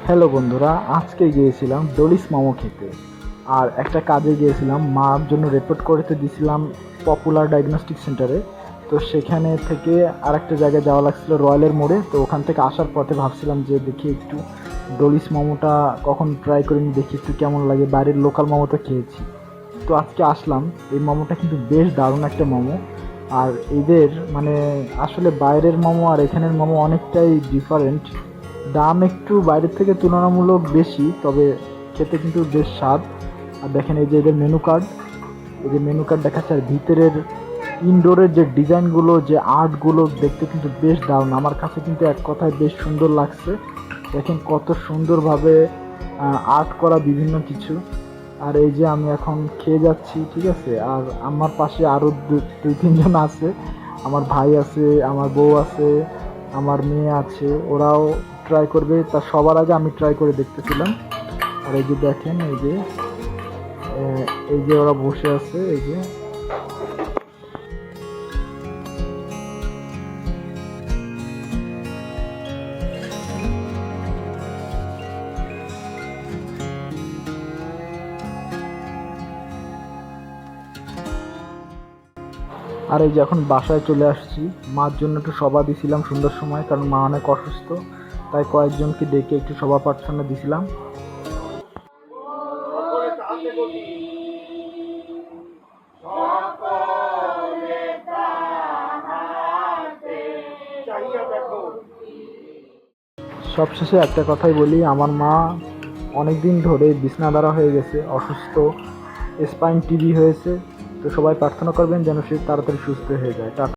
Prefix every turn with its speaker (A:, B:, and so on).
A: Hello বন্ধুরা, আজকে গিয়েছিলাম ডলিস মোমো খেতে। আর একটা কাজে গিয়েছিলাম, মার জন্য রিপোর্ট করতে দিয়েছিলাম পপুলার ডায়াগনস্টিক সেন্টারে। তো সেখানে থেকে আরেকটা জায়গায় যাওয়া লাগছিল রয়্যালের মোড়ে। তো ওখান থেকে আসার পথে ভাবছিলাম যে দেখি একটু ডলিস মোমোটা কখন ট্রাই করিনি, দেখি একটু কেমন লাগে। বাইরের লোকাল মোমো তো খেয়েছি, তো আজকে আসলাম। এই মোমোটা কিন্তু বেশ দারুণ একটা মোমো। আর এদের মানে আসলে বাইরের মোমো আর এখানের মোমো অনেকটাই ডিফারেন্ট। দাম একটু বাইরের থেকে তুলনামূলক বেশি, তবে খেতে কিন্তু বেশ স্বাদ। আর দেখেন এই যে এদের মেনু কার্ড, এই যে মেনু কার্ড দেখাচ্ছে। আর ভিতরের ইনডোরের যে ডিজাইনগুলো, যে আর্টগুলো দেখতে কিন্তু বেশ দারুণ। আমার কাছে কিন্তু এক কথায় বেশ সুন্দর লাগছে। দেখেন কত সুন্দরভাবে আর্ট করা বিভিন্ন কিছু। আর এই যে আমি এখন খেয়ে যাচ্ছি, ঠিক আছে। আর আমার পাশে আরও দুই তিনজন আছে, আমার ভাই আছে, আমার বউ আছে, আমার মেয়ে আছে, ওরাও ট্রাই করবে। তা সবার আগে আমি ট্রাই করে দেখতেছিলাম। আর এই যে দেখেন, এই যে ওরা বসে আছে, এই যে। আর এই যে এখন বাসায় চলে আসছি। মার জন্য একটু সভা দিছিলাম সন্ধ্যার সময়, কারণ মা অনেক অসুস্থ। তাই কয়েকজনকে ডেকে একটু সভা প্রার্থনা দিছিলাম। সবশেষে একটা কথাই বলি, আমার মা অনেক দিন ধরে বিছনাধারা হয়ে গেছে, অসুস্থ, স্পাইন টিবি হয়েছে। তো সবাই প্রার্থনা করবেন যেন সে তাড়াতাড়ি সুস্থ হয়ে যায়।